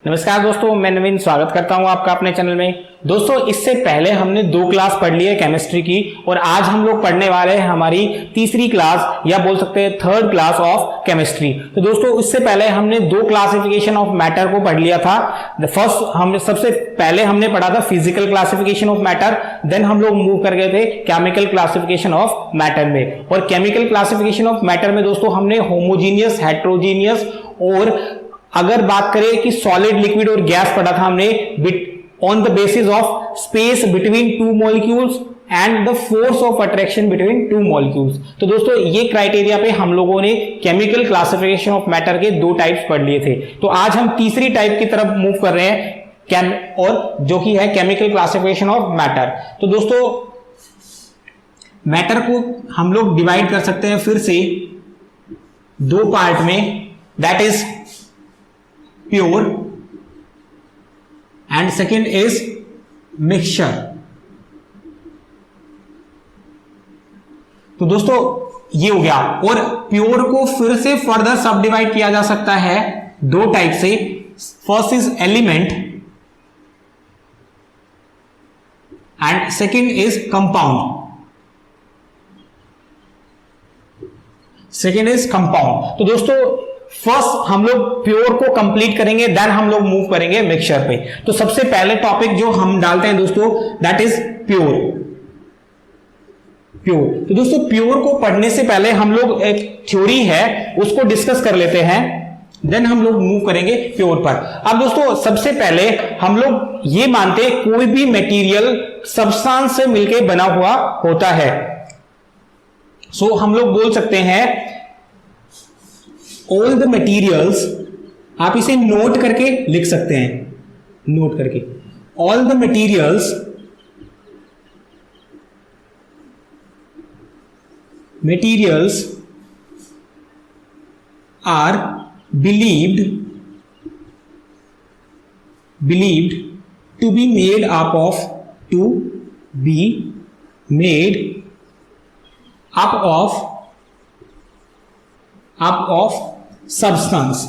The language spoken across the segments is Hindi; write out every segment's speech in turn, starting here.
नमस्कार दोस्तों, मैं नवीन स्वागत करता हूं आपका अपने चैनल में। दोस्तों, इससे पहले हमने 2 क्लास पढ़ ली है केमिस्ट्री की और आज हम लोग पढ़ने वाले हैं हमारी तीसरी क्लास या बोल सकते हैं थर्ड क्लास ऑफ केमिस्ट्री। तो दोस्तों, इससे पहले हमने 2 क्लासिफिकेशन ऑफ मैटर को पढ़ लिया था। सबसे पहले हमने पढ़ा था physical classification of matter, then हम लोग मूव कर गए थे केमिकल क्लासिफिकेशन ऑफ मैटर में। और केमिकल क्लासिफिकेशन ऑफ मैटर में दोस्तों हमने होमोजीनियस, हेट्रोजीनियस और अगर बात करें कि सॉलिड, लिक्विड और गैस पढ़ा था हमने on the basis of space between 2 molecules and the force of attraction between 2 molecules. तो दोस्तों, ये क्राइटेरिया पे हम लोगों ने केमिकल क्लासिफिकेशन ऑफ मैटर के 2 टाइप्स पढ़ लिए थे। तो आज हम तीसरी टाइप की तरफ मूव कर रहे हैं और जो कि है केमिकल क्लासिफिकेशन ऑफ मैटर। तो दोस्तों, मैटर को हम लोग डिवाइड कर सकते हैं फिर से 2 पार्ट में, that is pure and second is mixture. तो दोस्तों, ये हो गया। और प्योर को फिर से फर्दर सब डिवाइड किया जा सकता है 2 टाइप से। First is element and second is compound. तो दोस्तों, फर्स्ट हम लोग प्योर को कंप्लीट करेंगे, देन हम लोग मूव करेंगे मिक्सचर पे। तो सबसे पहले टॉपिक जो हम डालते हैं दोस्तों, दैट इज प्योर। तो दोस्तों, प्योर को पढ़ने से पहले हम लोग एक थ्योरी है उसको डिस्कस कर लेते हैं, देन हम लोग मूव करेंगे प्योर पर। अब दोस्तों, सबसे पहले हम लोग ये मानते हैं कोई भी मटेरियल सब्सटेंस से मिलकर बना हुआ होता है। सो हम लोग बोल सकते हैं ऑल द मटीरियल्स, आप इसे नोट करके लिख सकते हैं, नोट करके all the materials are believed to be made up of substance।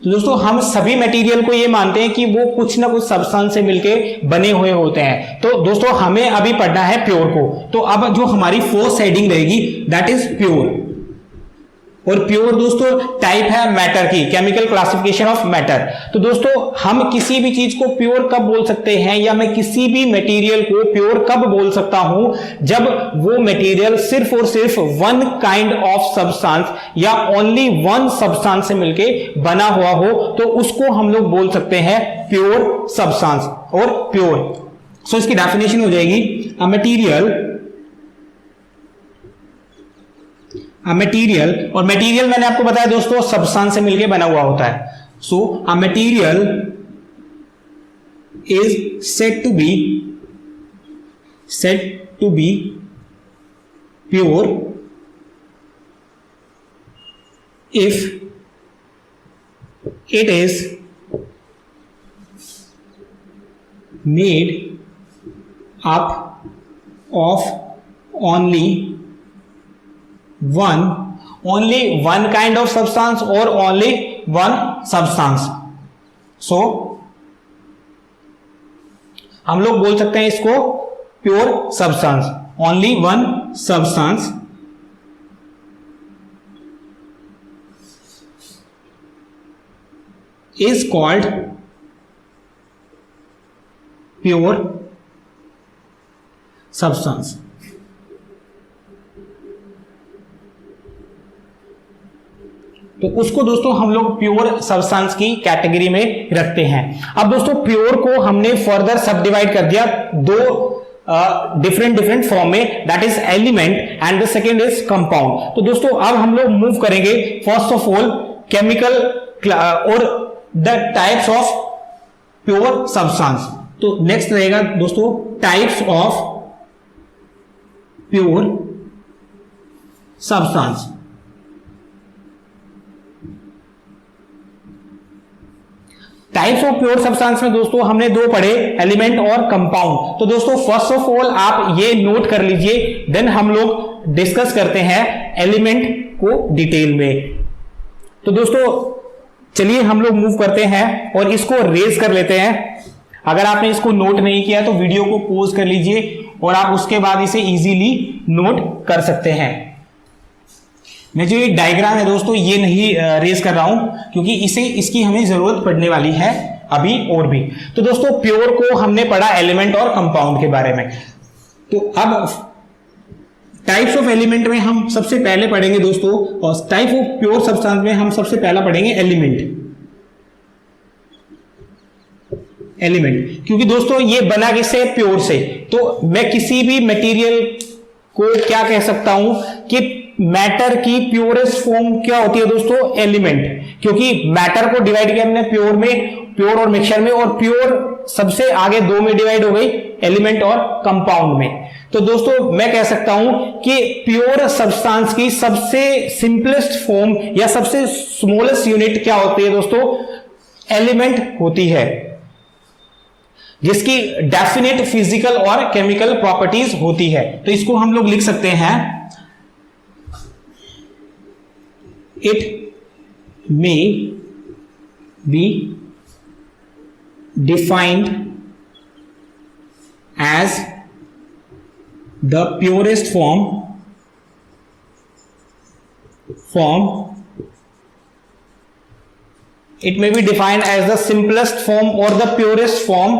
तो दोस्तों, हम सभी मटेरियल को ये मानते हैं कि वो कुछ ना कुछ सब्सटेंस से मिलके बने हुए होते हैं। तो दोस्तों, हमें अभी पढ़ना है प्योर को। तो अब जो हमारी फोर्थ हेडिंग रहेगी दैट इज प्योर। और प्योर दोस्तों टाइप है मैटर की, केमिकल क्लासिफिकेशन ऑफ मैटर। तो दोस्तों, हम किसी भी चीज को प्योर कब बोल सकते हैं, या मैं किसी भी मटेरियल को प्योर कब बोल सकता हूं, जब वो मटेरियल सिर्फ और सिर्फ 1 काइंड ऑफ सब्सटेंस या ओनली 1 सब्सटेंस से मिलके बना हुआ हो, तो उसको हम लोग बोल सकते हैं प्योर सब्सटेंस और प्योर। सो इसकी डेफिनेशन हो जाएगी अ मटेरियल, और मटेरियल मैंने आपको बताया दोस्तों सब्सटेंस से मिलके बना हुआ होता है। So a material is said to be pure if it is made up of only one kind of substance or only one substance। so हम लोग बोल सकते हैं इसको pure substance. only one substance is called pure substance। तो उसको दोस्तों हम लोग प्योर सब्सटेंस की कैटेगरी में रखते हैं। अब दोस्तों, प्योर को हमने फर्दर सब डिवाइड कर दिया 2 डिफरेंट फॉर्म में, that is element and the second is compound. तो दोस्तों, अब हम लोग मूव करेंगे फर्स्ट ऑफ ऑल केमिकल और the types of pure substance. तो नेक्स्ट रहेगा दोस्तों types of pure substance. Types of pure substance में दोस्तों हमने दो पढ़े, एलिमेंट और कंपाउंड। तो दोस्तों फर्स्ट ऑफ ऑल आप ये नोट कर लीजिए, देन हम लोग डिस्कस करते हैं एलिमेंट को डिटेल में। तो दोस्तों चलिए हम लोग मूव करते हैं और इसको रेज कर लेते हैं। अगर आपने इसको नोट नहीं किया तो वीडियो को पॉज कर लीजिए और आप उसके बाद इसे इजीली नोट कर सकते हैं। मैं जो ये डायग्राम है दोस्तों ये नहीं रेज कर रहा हूं क्योंकि इसकी हमें जरूरत पड़ने वाली है अभी और भी। तो दोस्तों प्योर को हमने पढ़ा एलिमेंट और कंपाउंड के बारे में। तो अब टाइप्स ऑफ एलिमेंट में हम सबसे पहले पढ़ेंगे दोस्तों, और टाइप ऑफ प्योर सब्सटेंस में हम सबसे पहला पढ़ेंगे एलिमेंट, क्योंकि दोस्तों ये बना किससे? प्योर से। तो मैं किसी भी मटेरियल को क्या कह सकता हूं कि मैटर की प्योरेस्ट फॉर्म क्या होती है दोस्तों? एलिमेंट। क्योंकि मैटर को डिवाइड किया हमने प्योर और मिक्सचर में, और प्योर सबसे आगे दो में डिवाइड हो गई, एलिमेंट और कंपाउंड में। तो दोस्तों मैं कह सकता हूं कि प्योर सब्सटेंस की सबसे सिंपलेस्ट फॉर्म या सबसे स्मॉलेस्ट यूनिट क्या होती है दोस्तों? एलिमेंट होती है, जिसकी डेफिनेट फिजिकल और केमिकल प्रॉपर्टीज होती है। तो इसको हम लोग लिख सकते हैं, it may be defined as the purest form it may be defined as the simplest form or the purest form,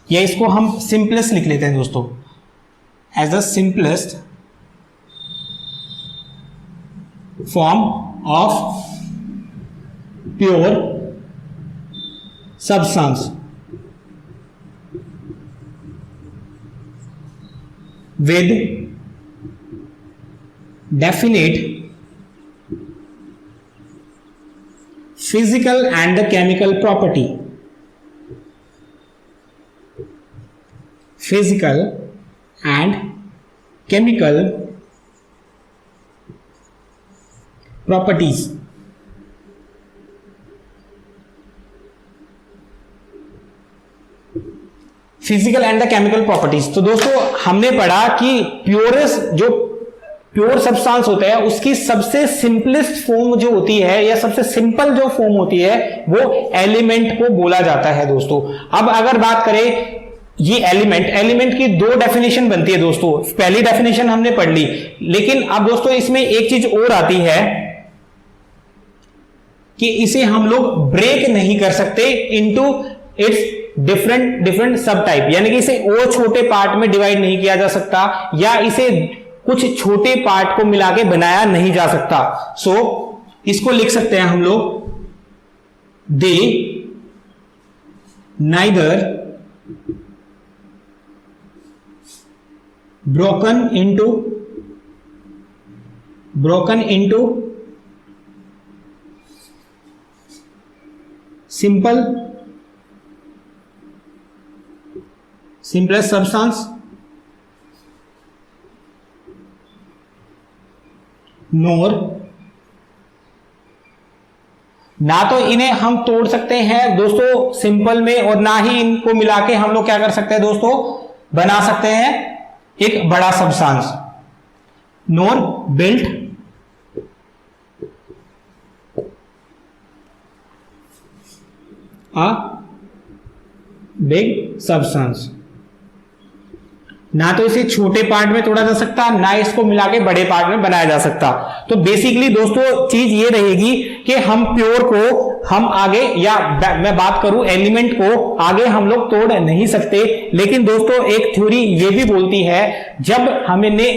या इसको हम simplest लिख लेते हैं दोस्तों, as the simplest form of pure substance with definite physical and chemical property. Physical and chemical properties. Physical and the chemical properties. तो दोस्तों हमने पढ़ा कि जो प्योर सब्सटेंस होता है उसकी सबसे सिंपलेस्ट फॉर्म जो होती है या सबसे सिंपल जो फॉर्म होती है वो एलिमेंट को बोला जाता है दोस्तों। अब अगर बात करें ये एलिमेंट की दो डेफिनेशन बनती है दोस्तों। पहली डेफिनेशन हमने पढ़ ली, लेकिन अब दोस्तों इसमें एक चीज और आती है कि इसे हम लोग ब्रेक नहीं कर सकते इनटू इट्स डिफरेंट सब टाइप, यानी कि इसे और छोटे पार्ट में डिवाइड नहीं किया जा सकता या इसे कुछ छोटे पार्ट को मिला के बनाया नहीं जा सकता। सो इसको लिख सकते हैं हम लोग, they neither broken into simplest substance nor, ना तो इन्हें हम तोड़ सकते हैं दोस्तों सिंपल में, और ना ही इनको मिला के हम लोग क्या कर सकते हैं दोस्तों? बना सकते हैं एक बड़ा substance. NOR built a big substance. ना तो इसे छोटे पार्ट में तोड़ा जा सकता, ना इसको मिला के बड़े पार्ट में बनाया जा सकता। तो बेसिकली दोस्तों चीज ये रहेगी कि हम प्योर को हम आगे, या मैं बात करूं एलिमेंट को आगे हम लोग तोड़ नहीं सकते। लेकिन दोस्तों एक थ्योरी ये भी बोलती है, जब हमने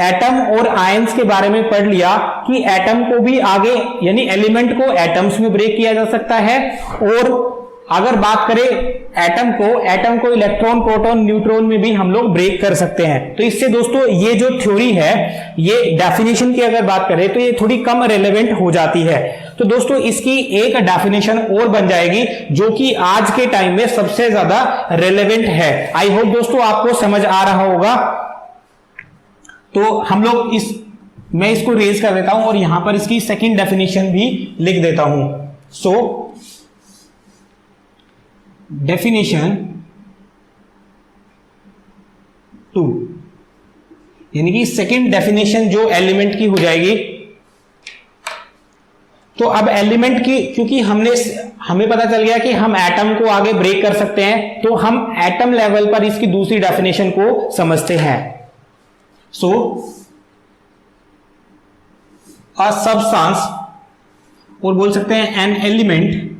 एटम और आयंस के बारे में पढ़ लिया कि एटम को भी आगे यानी एलिमेंट को एटम्स में ब्रेक किया जा सकता है, और अगर बात करें एटम को इलेक्ट्रॉन, प्रोटॉन, न्यूट्रॉन में भी हम लोग ब्रेक कर सकते हैं। तो इससे दोस्तों ये जो थ्योरी है, ये डेफिनेशन की अगर बात करें तो ये थोड़ी कम रेलेवेंट हो जाती है। तो दोस्तों इसकी एक डेफिनेशन और बन जाएगी जो कि आज के टाइम में सबसे ज्यादा रेलेवेंट है। आई होप दोस्तों आपको समझ आ रहा होगा। तो हम लोग मैं इसको रेज कर देता हूं और यहां पर इसकी सेकंड डेफिनेशन भी लिख देता हूं। सो definition 2, यानी कि सेकंड डेफिनेशन जो एलिमेंट की हो जाएगी। तो अब एलिमेंट की, क्योंकि हमें पता चल गया कि हम एटम को आगे ब्रेक कर सकते हैं, तो हम एटम लेवल पर इसकी दूसरी डेफिनेशन को समझते हैं। सो अ सब्सटेंस, और बोल सकते हैं an element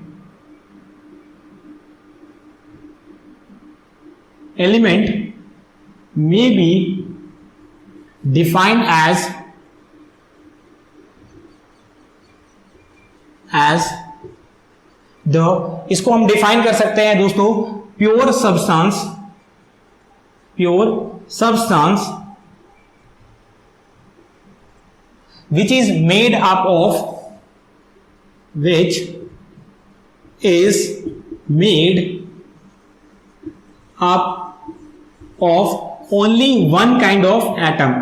may be defined as the, इसको हम डिफाइन कर सकते हैं दोस्तों pure substance which is made up of only one kind of atom,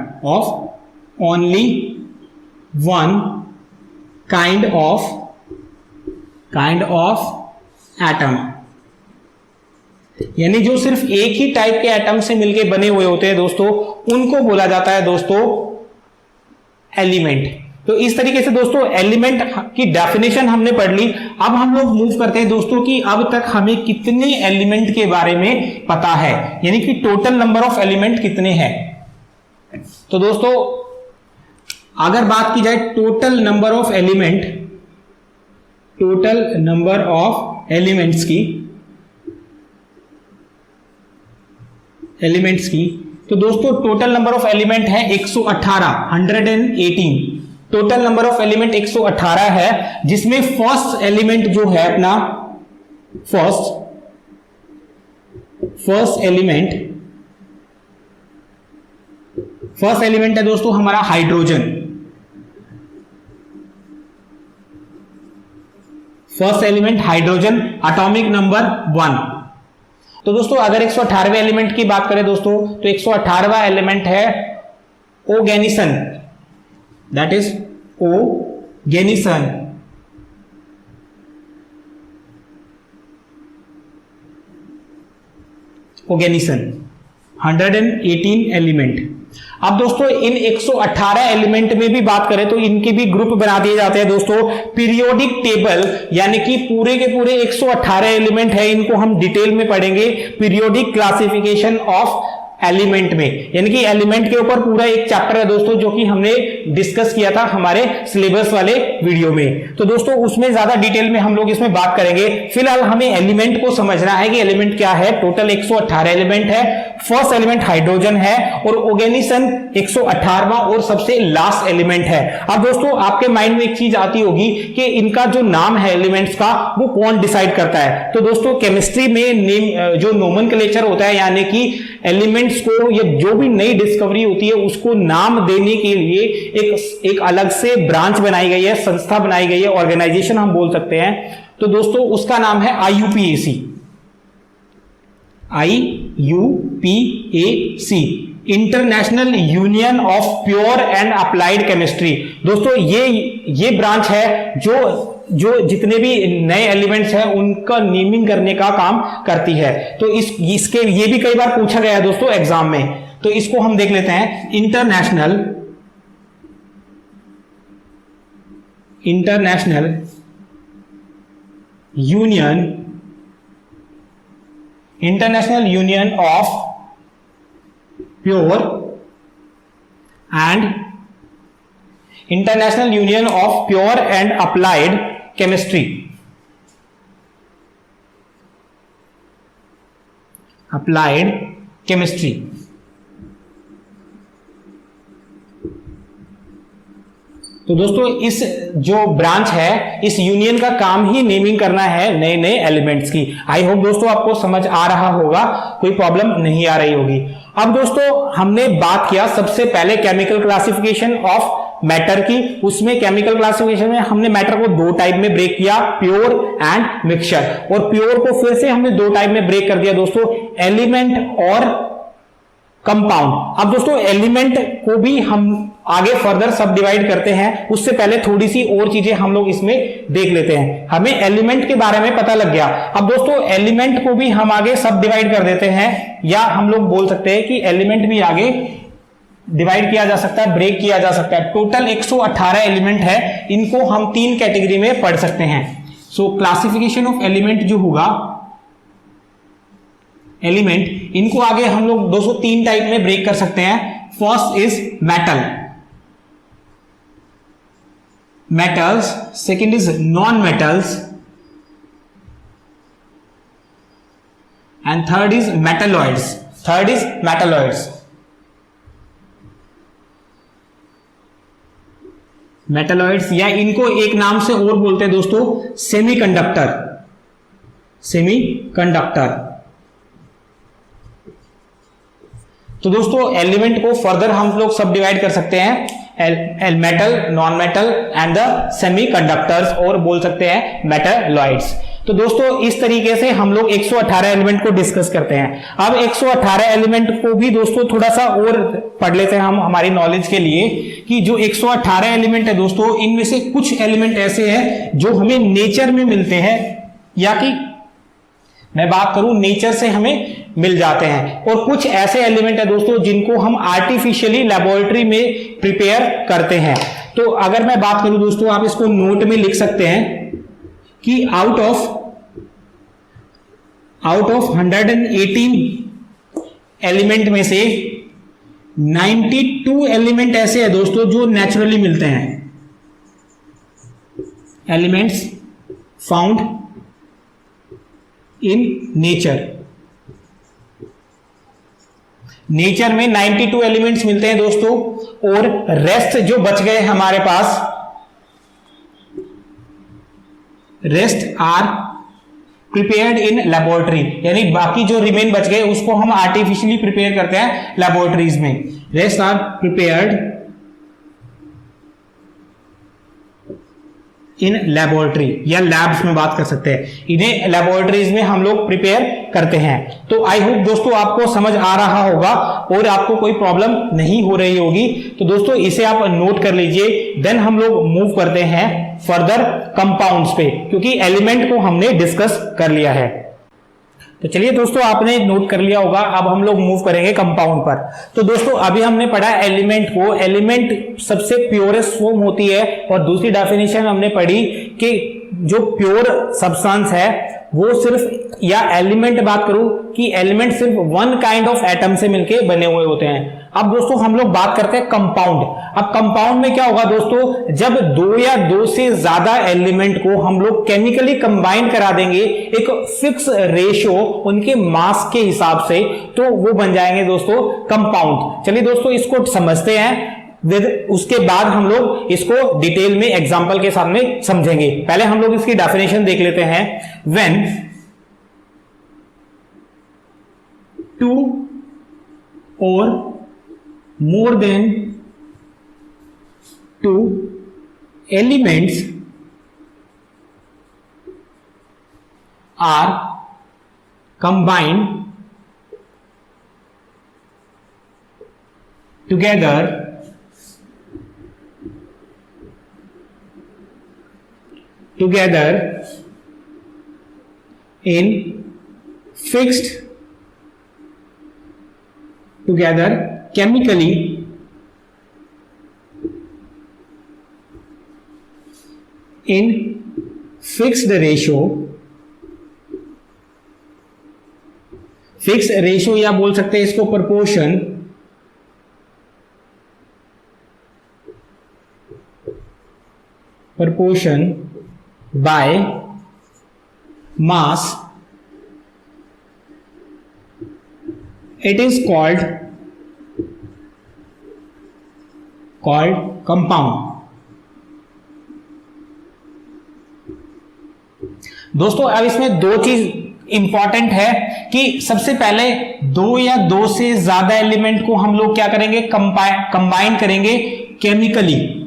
यानी जो सिर्फ एक ही टाइप के एटम से मिलके बने हुए होते हैं दोस्तों, उनको बोला जाता है दोस्तों एलिमेंट। तो इस तरीके से दोस्तों एलिमेंट की डेफिनेशन हमने पढ़ ली। अब हम लोग मूव करते हैं दोस्तों कि अब तक हमें कितने एलिमेंट के बारे में पता है, यानी कि टोटल नंबर ऑफ एलिमेंट कितने हैं। तो दोस्तों अगर बात की जाए टोटल नंबर ऑफ एलिमेंट्स की, तो दोस्तों टोटल नंबर ऑफ एलिमेंट है 118 टोटल नंबर ऑफ एलिमेंट 118 है, जिसमें फर्स्ट एलिमेंट जो है अपना फर्स्ट एलिमेंट है दोस्तों हमारा hydrogen. First element hydrogen, atomic number 1। तो दोस्तों अगर 118वें एलिमेंट की बात करें दोस्तों, तो 118वां एलिमेंट है ओर्गेनिसन, दैट इज ओर्गेनिसन। ओर्गेनिसन 118 एलिमेंट। अब दोस्तों इन 118 एलिमेंट में भी बात करें तो इनके भी ग्रुप बना दिए जाते हैं दोस्तों पीरियोडिक टेबल, यानी कि पूरे के पूरे 118 एलिमेंट है, इनको हम डिटेल में पढ़ेंगे पीरियोडिक क्लासिफिकेशन ऑफ एलिमेंट में, यानी कि एलिमेंट के ऊपर पूरा एक चैप्टर है दोस्तों जो कि हमने डिस्कस किया था हमारे सिलेबस वाले वीडियो में। तो दोस्तों उसमें ज्यादा डिटेल में हम लोग इसमें बात करेंगे। फिलहाल हमें एलिमेंट को समझना है कि एलिमेंट क्या है। टोटल 118 एलिमेंट है, फर्स्ट एलिमेंट हाइड्रोजन है और ओर्गेनिसन 118वां और सबसे लास्ट एलिमेंट है। अब दोस्तों आपके माइंड में एक चीज आती होगी कि इनका जो नाम है एलिमेंट्स का वो कौन डिसाइड करता है। तो दोस्तों केमिस्ट्री में नेम जो नोमेनक्लेचर होता है, यानी कि एलिमेंट्स को या जो भी नई डिस्कवरी होती है उसको नाम देने के लिए एक अलग से ब्रांच बनाई गई है, संस्था बनाई गई है, ऑर्गेनाइजेशन हम बोल सकते हैं। तो दोस्तों उसका नाम है IUPAC, international union of pure and applied chemistry. दोस्तों ये ब्रांच है जो जितने भी नए एलिमेंट्स हैं उनका नेमिंग करने का काम करती है। तो इसके ये भी कई बार पूछा गया है दोस्तों एग्जाम में, तो इसको हम देख लेते हैं। International union of pure and applied chemistry. तो दोस्तों इस जो ब्रांच है, इस यूनियन का काम ही नेमिंग करना है नए नए एलिमेंट्स की। आई होप दोस्तों आपको समझ आ रहा होगा, कोई प्रॉब्लम नहीं आ रही होगी। अब दोस्तों हमने बात किया सबसे पहले केमिकल क्लासिफिकेशन ऑफ मैटर की। उसमें केमिकल क्लासिफिकेशन में हमने मैटर को दो टाइप में ब्रेक किया, प्योर एंड मिक्सचर। और प्योर को फिर से हमने दो टाइप में ब्रेक कर दिया दोस्तों, एलिमेंट और कंपाउंड। अब दोस्तों एलिमेंट को भी हम आगे फर्दर सब डिवाइड करते हैं, उससे पहले थोड़ी सी और चीजें हम लोग इसमें देख लेते हैं। हमें एलिमेंट के बारे में पता लग गया। अब दोस्तों एलिमेंट को भी हम आगे सब डिवाइड कर देते हैं, या हम लोग बोल सकते हैं कि एलिमेंट भी आगे डिवाइड किया जा सकता है, ब्रेक किया जा सकता है। टोटल 118 एलिमेंट है, इनको हम 3 कैटेगरी में पढ़ सकते हैं। सो क्लासिफिकेशन ऑफ एलिमेंट जो होगा, एलिमेंट, इनको आगे हम लोग 203 टाइप में ब्रेक कर सकते हैं। First is metals, second is non-metals, and third is metalloids. Metalloids या इनको एक नाम से और बोलते हैं दोस्तों, सेमीकंडक्टर। तो दोस्तों एलिमेंट को फर्दर हम लोग सब डिवाइड कर सकते हैं, metal, non metal and the semiconductors, और बोल सकते हैं मेटालॉइड्स। तो दोस्तों इस तरीके से हम लोग 118 एलिमेंट को डिस्कस करते हैं। अब 118 एलिमेंट को भी दोस्तों थोड़ा सा और पढ़ लेते हैं हम हमारी नॉलेज के लिए, कि जो 118 एलिमेंट है दोस्तों, इनमें से कुछ एलिमेंट ऐसे हैं जो हमें नेचर में मिलते हैं, या कि मैं बात करूं नेचर से हमें मिल जाते हैं, और कुछ ऐसे एलिमेंट है दोस्तों जिनको हम आर्टिफिशियली लेबोरेटरी में प्रिपेयर करते हैं। तो अगर मैं बात करूं दोस्तों, आप इसको नोट में लिख सकते हैं कि आउट ऑफ 118 एलिमेंट में से 92 एलिमेंट ऐसे हैं दोस्तों जो नेचुरली मिलते हैं। एलिमेंट्स फाउंड इन नेचर में 92 एलिमेंट्स मिलते हैं दोस्तों, और रेस्ट जो बच गए हमारे पास, rest are prepared in laboratory, यानी बाकी जो रिमेन बच गए उसको हम आर्टिफिशियली प्रिपेयर करते हैं लेबोरेटरीज में। Rest are prepared in laboratory, या लैब्स में बात कर सकते हैं, इन्हें लेबोरेटरीज में हम लोग प्रिपेयर करते हैं। तो आई होप दोस्तों आपको समझ आ रहा होगा और आपको कोई प्रॉब्लम नहीं हो रही होगी। तो दोस्तों इसे आप नोट कर लीजिए। देन हम लोग मूव करते हैं फर्दर कंपाउंड्स पे, क्योंकि एलिमेंट को हमने डिस्कस कर लिया है। तो चलिए दोस्तों, आपने नोट कर लिया होगा, अब हम लोग मूव करेंगे कंपाउंड पर। तो दोस्तों अभी हमने पढ़ा एलिमेंट को, एलिमेंट सबसे प्योरेस्ट फॉर्म होती है, और दूसरी डेफिनेशन हमने पढ़ी कि जो प्योर सब्सटेंस है वो सिर्फ, या एलिमेंट बात करूं कि एलिमेंट सिर्फ वन काइंड ऑफ एटम से मिलके बने हुए होते हैं। अब दोस्तों हम लोग बात करते हैं कंपाउंड। अब कंपाउंड में क्या होगा दोस्तों, जब 2 या 2 से ज्यादा एलिमेंट को हम लोग केमिकली कंबाइन करा देंगे एक फिक्स रेशियो उनके मास के हिसाब से, तो वो बन जाएंगे दोस्तों कंपाउंड। चलिए दोस्तों इसको समझते हैं, उसके बाद हम लोग इसको डिटेल में एग्जांपल के सामने समझेंगे। पहले हम लोग इसकी डेफिनेशन देख लेते हैं। When 2 or more than 2 elements are combined together in fixed together chemically in fixed ratio, fix ratio या बोल सकते हैं इसको proportion, by mass, it is called compound। दोस्तों अब इसमें 2 चीज इंपॉर्टेंट है कि सबसे पहले 2 या 2 से ज्यादा एलिमेंट को हम लोग क्या करेंगे, कंबाइन करेंगे केमिकली।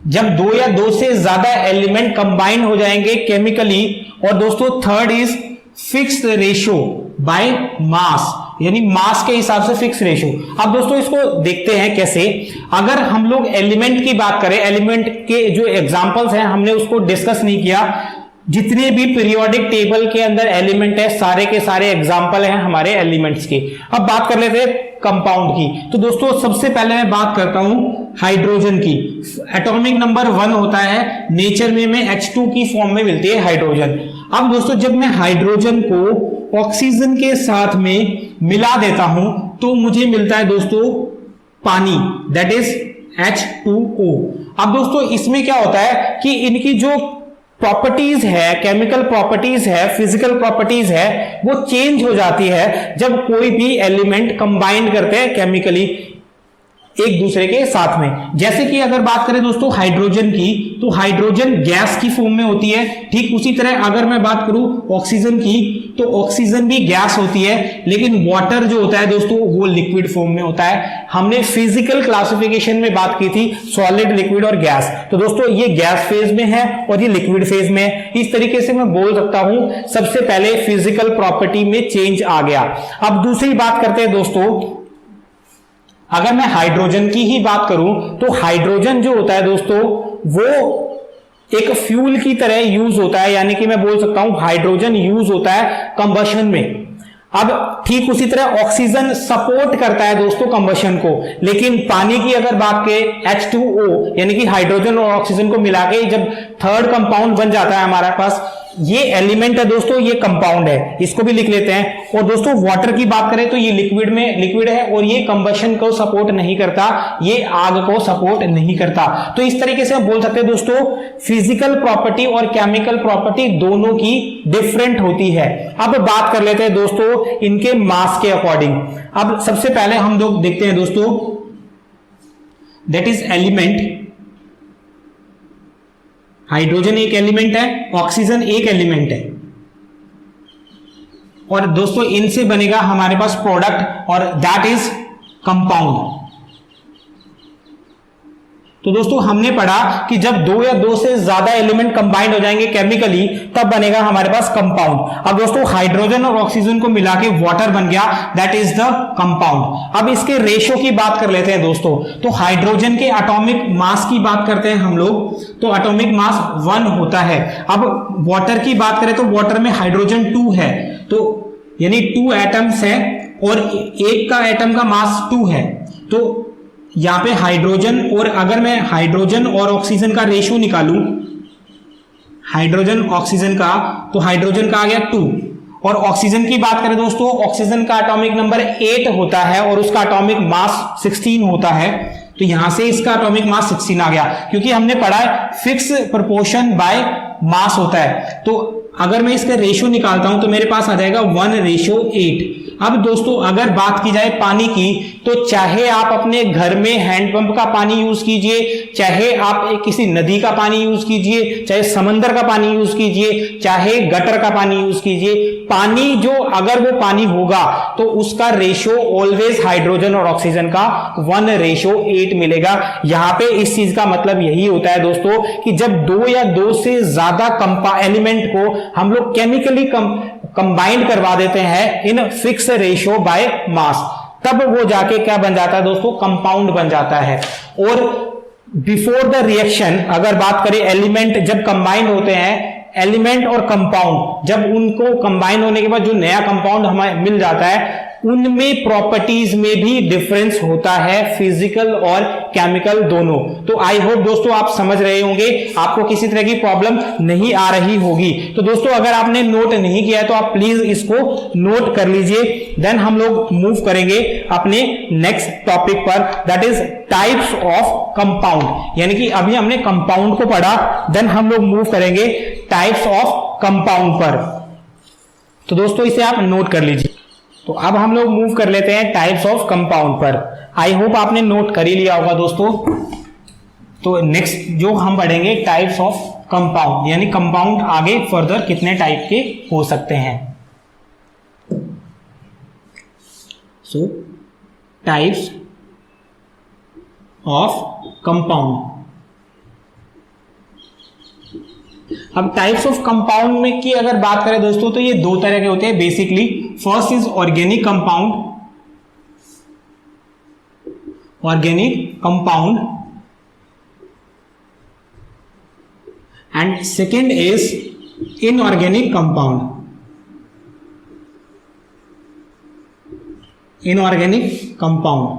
जब 2 या 2 से ज्यादा एलिमेंट कंबाइन हो जाएंगे केमिकली, और दोस्तों third is fixed ratio by mass, यानी मास के हिसाब से फिक्स रेशियो। अब दोस्तों इसको देखते हैं कैसे। अगर हम लोग एलिमेंट की बात करें, एलिमेंट के जो एग्जांपल्स हैं हमने उसको डिस्कस नहीं किया। जितने भी पीरियोडिक टेबल के अंदर एलिमेंट है सारे के सारे एग्जांपल हैं हमारे एलिमेंट्स के। अब बात कर लेते हैं कंपाउंड की। तो दोस्तों सबसे पहले मैं बात करता हूं हाइड्रोजन की। एटॉमिक नंबर 1 होता है, नेचर में H2 की फॉर्म में मिलती है हाइड्रोजन। अब दोस्तों जब मैं हाइड्रोजन को ऑक्सीजन के साथ में मिला देता हूं तो मुझे मिलता है दोस्तों पानी, दैट इज H2O। अब दोस्तों इसमें क्या होता है कि इनकी जो प्रॉपर्टीज है, केमिकल प्रॉपर्टीज है, फिजिकल प्रॉपर्टीज है, वो चेंज हो जाती है जब कोई भी एलिमेंट कंबाइन करते हैं केमिकली एक दूसरे के साथ में। जैसे कि अगर बात करें दोस्तों हाइड्रोजन की, तो हाइड्रोजन गैस की फॉर्म में होती है। ठीक उसी तरह अगर मैं बात करूं ऑक्सीजन की, तो ऑक्सीजन भी गैस होती है, लेकिन वाटर जो होता है दोस्तों वो लिक्विड फॉर्म में होता है। हमने फिजिकल क्लासिफिकेशन में बात की थी सॉलिड, लिक्विड और गैस। तो दोस्तों ये गैस फेज में है और ये लिक्विड फेज में है। इस तरीके से मैं बोल सकता हूं सबसे पहले फिजिकल प्रॉपर्टी में चेंज आ गया। अब दूसरी बात करते हैं दोस्तों, अगर मैं हाइड्रोजन की ही बात करूं तो हाइड्रोजन जो होता है दोस्तों वो एक फ्यूल की तरह यूज होता है, यानी कि मैं बोल सकता हूं हाइड्रोजन यूज होता है कंबशन में। अब ठीक उसी तरह ऑक्सीजन सपोर्ट करता है दोस्तों कंबशन को, लेकिन पानी की अगर बात करें H2O यानी कि हाइड्रोजन और ऑक्सीजन को मिला के जब थर्ड कंपाउंड बन जाता है हमारे पास, ये एलिमेंट है दोस्तों, ये कंपाउंड है, इसको भी लिख लेते हैं। और दोस्तों वाटर की बात करें तो ये लिक्विड है और ये कंबशन को सपोर्ट नहीं करता, ये आग को सपोर्ट नहीं करता। तो इस तरीके से हम बोल सकते हैं दोस्तों फिजिकल प्रॉपर्टी और केमिकल प्रॉपर्टी दोनों की डिफरेंट होती है। अब बात कर लेते हैं दोस्तों इनके मास के अकॉर्डिंग। अब सबसे पहले हम लोग देखते हैं दोस्तों दैट इज एलिमेंट। हाइड्रोजन एक एलिमेंट है, ऑक्सीजन एक एलिमेंट है, और दोस्तों इनसे बनेगा हमारे पास प्रोडक्ट और दैट इज कंपाउंड। तो दोस्तों हमने पढ़ा कि जब दो या दो से ज्यादा एलिमेंट कंबाइंड हो जाएंगे केमिकली तब बनेगा हमारे पास कंपाउंड। अब दोस्तों हाइड्रोजन और ऑक्सीजन को मिला के वाटर बन गया, दैट इज द कंपाउंड। अब इसके रेशो की बात कर लेते हैं दोस्तों। तो हाइड्रोजन के एटॉमिक मास की बात करते हैं हम लोग, तो एटॉमिक मास 1 होता है। अब वाटर की बात करें तो वाटर में हाइड्रोजन 2 है, तो यानी 2 एटम्स है और एक का एटम का मास 2 है। तो यहां पे हाइड्रोजन, और अगर मैं हाइड्रोजन और ऑक्सीजन का रेशियो निकालूं, हाइड्रोजन ऑक्सीजन का, तो हाइड्रोजन का आ गया 2, और ऑक्सीजन की बात करें दोस्तों, ऑक्सीजन का एटॉमिक नंबर 8 होता है और उसका एटॉमिक मास 16 होता है। तो यहां से इसका एटॉमिक मास 16 आ गया, क्योंकि हमने पढ़ा है फिक्स प्रोपोर्शन बाय मास होता है। तो अगर मैं इसका रेशियो निकालता हूं तो मेरे पास आ जाएगा 1:8। अब दोस्तों अगर बात की जाए पानी की, तो चाहे आप अपने घर में हैंडपंप का पानी यूज कीजिए, चाहे आप किसी नदी का पानी यूज कीजिए, चाहे समंदर का पानी यूज कीजिए, चाहे गटर का पानी यूज कीजिए, पानी जो अगर वो पानी होगा तो उसका रेशियो ऑलवेज हाइड्रोजन और ऑक्सीजन का 1:8 मिलेगा। यहां पे इस चीज का मतलब यही होता है दोस्तों कि जब 2 या 2 से ज्यादा एलिमेंट को हम लोग केमिकली कंबाइंड करवा देते हैं in fix ratio by mass, तब वो जाके क्या बन जाता है दोस्तों, कंपाउंड बन जाता है। और बिफोर द रिएक्शन अगर बात करें, एलिमेंट जब कंबाइंड होते हैं, एलिमेंट और कंपाउंड जब उनको कंबाइन होने के बाद जो नया कंपाउंड हमें मिल जाता है, उनमें प्रॉपर्टीज में भी डिफरेंस होता है, फिजिकल और केमिकल दोनों। तो आई होप दोस्तों आप समझ रहे होंगे, आपको किसी तरह की प्रॉब्लम नहीं आ रही होगी। तो दोस्तों अगर आपने नोट नहीं किया है तो आप प्लीज इसको नोट कर लीजिए। देन हम लोग मूव करेंगे अपने नेक्स्ट टॉपिक पर, that is types of compound. यानी कि अभी हमने कंपाउंड को पढ़ा, देन हम लोग मूव करेंगे टाइप्स ऑफ कंपाउंड पर। तो दोस्तों इसे आप नोट कर लीजिए। तो अब हम लोग मूव कर लेते हैं टाइप्स ऑफ कंपाउंड पर। आई होप आपने नोट कर ही लिया होगा दोस्तों। तो नेक्स्ट जो हम पढ़ेंगे टाइप्स ऑफ कंपाउंड, यानी कंपाउंड आगे फर्दर कितने टाइप के हो सकते हैं। सो टाइप्स ऑफ कंपाउंड। अब टाइप्स ऑफ कंपाउंड में की अगर बात करें दोस्तों, तो ये 2 तरह के होते हैं basically. First is organic compound, and second is inorganic compound. Inorganic compound,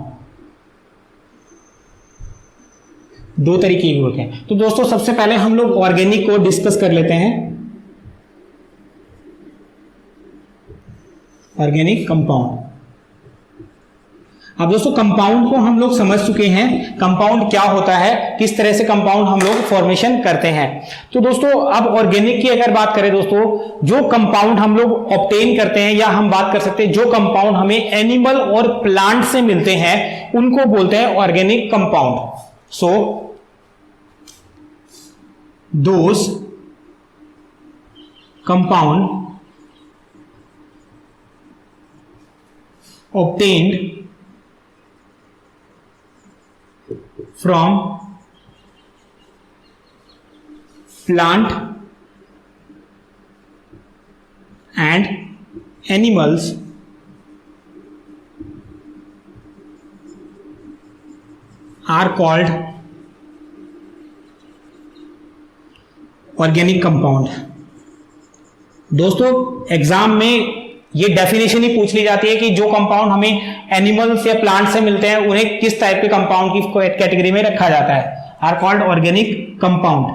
दो तरीके भी होते हैं। तो दोस्तों सबसे पहले हम लोग ऑर्गेनिक को डिस्कस कर लेते हैं। Organic compound. अब दोस्तों कंपाउंड को हम लोग समझ चुके हैं, कंपाउंड क्या होता है, किस तरह से कंपाउंड हम लोग फॉर्मेशन करते हैं। तो दोस्तों अब ऑर्गेनिक की अगर बात करें दोस्तों, जो कंपाउंड हम लोग ऑब्टेन करते हैं, या हम बात कर सकते हैं जो कंपाउंड हमें एनिमल और प्लांट से मिलते हैं, उनको बोलते हैं organic compound. So those compound obtained from plant and animals are called organic compound। दोस्तों एग्जाम में ये डेफिनेशन ही पूछ ली जाती है कि जो कंपाउंड हमें एनिमल्स या प्लांट से मिलते हैं उन्हें किस टाइप के कंपाउंड की कैटेगरी में रखा जाता है, आर कॉल्ड ऑर्गेनिक कंपाउंड।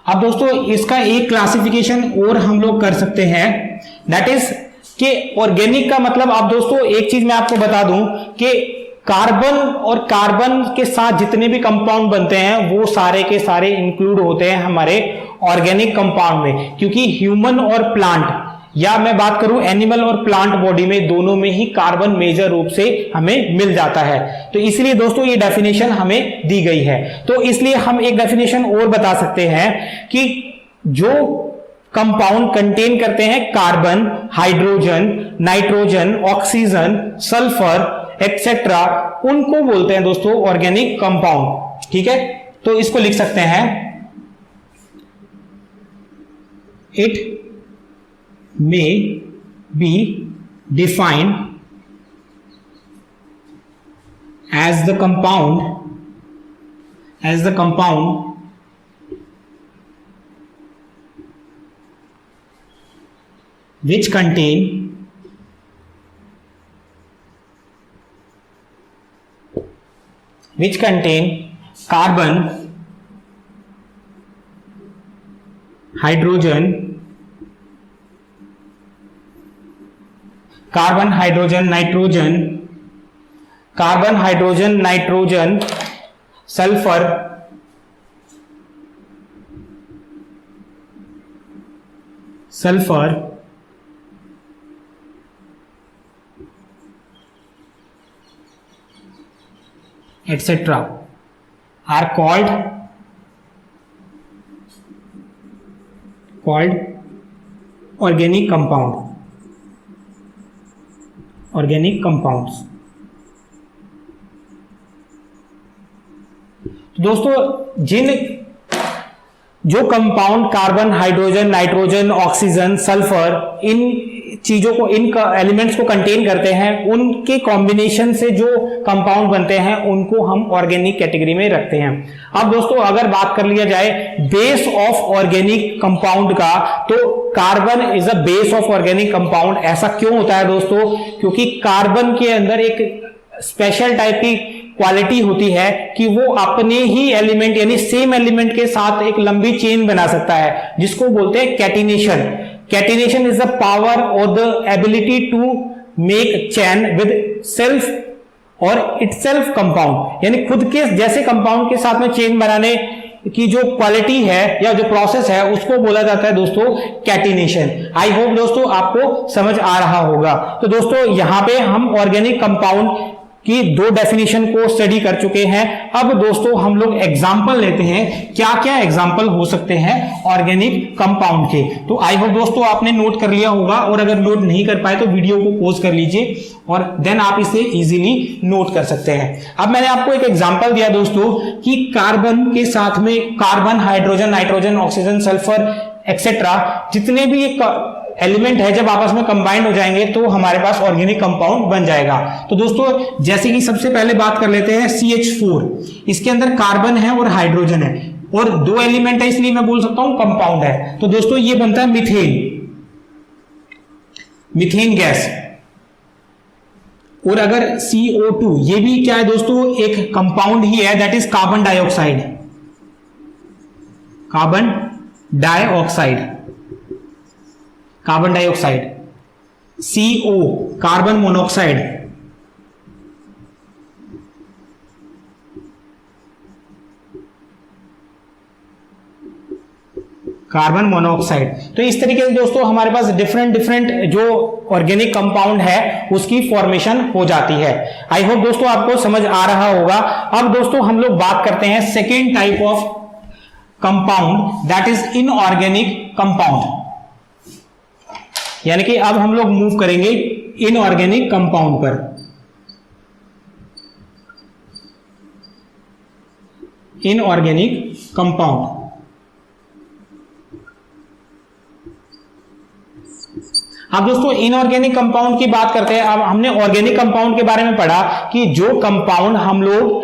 अब दोस्तों इसका एक क्लासिफिकेशन और हम लोग कर सकते हैं, दैट इज कि ऑर्गेनिक का मतलब, अब दोस्तों एक चीज मैं आपको बता दूं कि कार्बन और कार्बन के साथ जितने भी कंपाउंड बनते हैं वो सारे के सारे इंक्लूड होते हैं हमारे ऑर्गेनिक कंपाउंड में, क्योंकि ह्यूमन और प्लांट, या मैं बात करूं एनिमल और प्लांट बॉडी में, दोनों में ही कार्बन मेजर रूप से हमें मिल जाता है। तो इसलिए दोस्तों ये डेफिनेशन हमें दी गई है। तो इसलिए हम एक डेफिनेशन और बता सकते हैं कि जो कंपाउंड कंटेन करते हैं carbon, hydrogen, nitrogen, oxygen, sulphur etcetera, उनको बोलते हैं दोस्तों ऑर्गेनिक कंपाउंड। ठीक है, तो इसको लिख सकते हैं, it may be defined as the compound which contain carbon, hydrogen, nitrogen, sulfur etc. are called organic compounds। दोस्तों जो compound carbon, hydrogen, nitrogen, oxygen, sulphur, इन चीजों को, इन एलिमेंट्स को कंटेन करते हैं, उनके कॉम्बिनेशन से जो कंपाउंड बनते हैं उनको हम ऑर्गेनिक कैटेगरी में रखते हैं। अब दोस्तों अगर बात कर लिया जाए बेस ऑफ ऑर्गेनिक कंपाउंड का, तो carbon is a base of organic compound. ऐसा क्यों होता है दोस्तों? क्योंकि कार्बन के अंदर एक स्पेशल टाइप की क्वालिटी होती है कि वो अपने ही एलिमेंट यानी सेम एलिमेंट के साथ एक लंबी चेन बना सकता है, जिसको बोलते हैं catenation. Catenation is the power और the ability to make chain with self और इटसेल्फ कंपाउंड, यानी खुद के जैसे कंपाउंड के साथ में चेन बनाने की जो क्वालिटी है या जो प्रोसेस है उसको बोला जाता है दोस्तों कैटिनेशन। आई होप दोस्तों आपको समझ आ रहा होगा। तो दोस्तों यहां पे हम ऑर्गेनिक कंपाउंड की दो डेफिनेशन को स्टडी कर चुके हैं। अब दोस्तों हम लोग एग्जांपल लेते हैं, क्या क्या एग्जांपल हो सकते हैं ऑर्गेनिक कंपाउंड के। तो आई होप दोस्तों आपने नोट कर लिया होगा, और अगर नोट नहीं कर पाए तो वीडियो को पॉज कर लीजिए और देन आप इसे इजीली नोट कर सकते हैं। अब मैंने आपको एक एग्जांपल दिया दोस्तों कि कार्बन के साथ में carbon, hydrogen, nitrogen, oxygen, sulphur etcetera जितने भी एलिमेंट है जब आपस में कंबाइंड हो जाएंगे तो हमारे पास ऑर्गेनिक कंपाउंड बन जाएगा। तो दोस्तों जैसे कि सबसे पहले बात कर लेते हैं CH4, इसके अंदर कार्बन है और हाइड्रोजन है और दो एलिमेंट है, इसलिए मैं बोल सकता हूं कंपाउंड है। तो दोस्तों ये बनता है मीथेन। Methane gas. और अगर CO2 ये भी क्या है दोस्तों, एक कंपाउंड ही है, that is carbon dioxide. Carbon dioxide, carbon dioxide. CO carbon monoxide, carbon monoxide. तो इस तरीके से दोस्तों हमारे पास डिफरेंट डिफरेंट जो ऑर्गेनिक कंपाउंड है उसकी फॉर्मेशन हो जाती है। आई होप दोस्तों आपको समझ आ रहा होगा। अब दोस्तों हम लोग बात करते हैं second type of compound, that is inorganic compound. यानी कि अब हम लोग मूव करेंगे इनऑर्गेनिक कंपाउंड पर। इनऑर्गेनिक कंपाउंड, अब दोस्तों इनऑर्गेनिक कंपाउंड की बात करते हैं। अब हमने ऑर्गेनिक कंपाउंड के बारे में पढ़ा कि जो कंपाउंड हम लोग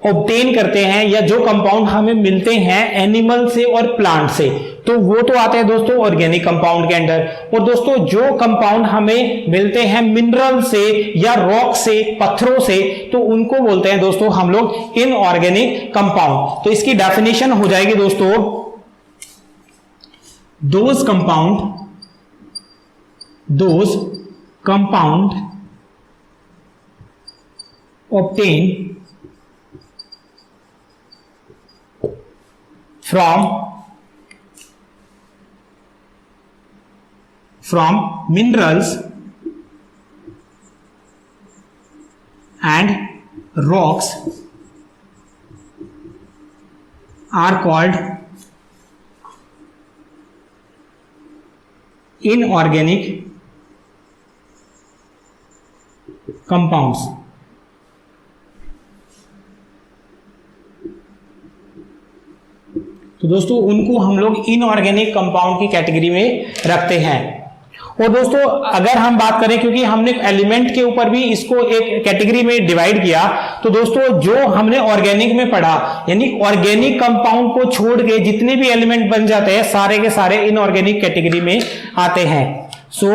ऑब्टेन करते हैं या जो कंपाउंड हमें मिलते हैं एनिमल से और प्लांट से, तो वो तो आते हैं दोस्तों ऑर्गेनिक कंपाउंड के अंडर। और दोस्तों जो कंपाउंड हमें मिलते हैं मिनरल से या रॉक से, पत्थरों से, तो उनको बोलते हैं दोस्तों हम लोग इनऑर्गेनिक कंपाउंड। तो इसकी डेफिनेशन हो जाएगी दोस्तों, those compound obtained from minerals and rocks are called inorganic compounds. तो दोस्तों उनको हम लोग इनऑर्गेनिक कंपाउंड की कैटेगरी में रखते हैं। और दोस्तों अगर हम बात करें, क्योंकि हमने एलिमेंट के ऊपर भी इसको एक कैटेगरी में डिवाइड किया, तो दोस्तों जो हमने ऑर्गेनिक में पढ़ा, यानी ऑर्गेनिक कंपाउंड को छोड़ के जितने भी एलिमेंट बन जाते हैं सारे के सारे इनऑर्गेनिक कैटेगरी में आते हैं। सो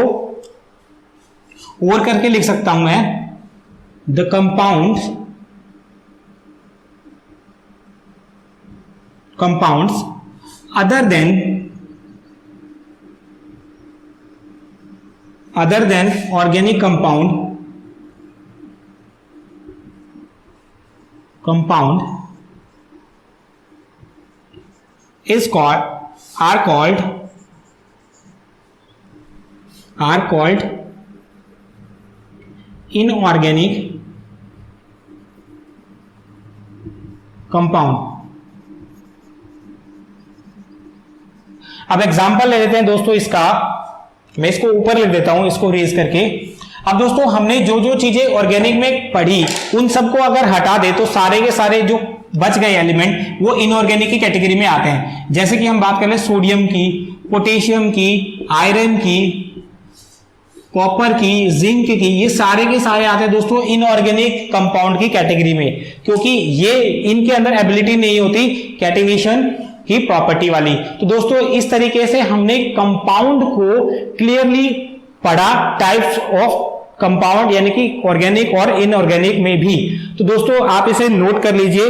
और करके लिख सकता हूं मैं, the compounds other than organic compound are called inorganic compound. अब एग्जांपल ले लेते हैं दोस्तों इसका, मैं इसको ऊपर लिख देता हूं इसको रेज करके। अब दोस्तों हमने जो जो चीजें ऑर्गेनिक में पढ़ी उन सबको अगर हटा दे तो सारे के सारे जो बच गए एलिमेंट वो इनऑर्गेनिक की कैटेगरी में आते हैं। जैसे कि हम बात कर ले सोडियम की, पोटेशियम की, आयरन की, कॉपर की, जिंक की, ये सारे के सारे आते हैं दोस्तों इनऑर्गेनिक कंपाउंड की कैटेगरी में, क्योंकि ये इनके अंदर एबिलिटी नहीं होती कैटेगरीशन की प्रॉपर्टी वाली। तो दोस्तों इस तरीके से हमने कंपाउंड को क्लियरली पढ़ा, टाइप्स ऑफ कंपाउंड यानी कि ऑर्गेनिक और इनऑर्गेनिक में भी। तो दोस्तों आप इसे नोट कर लीजिए।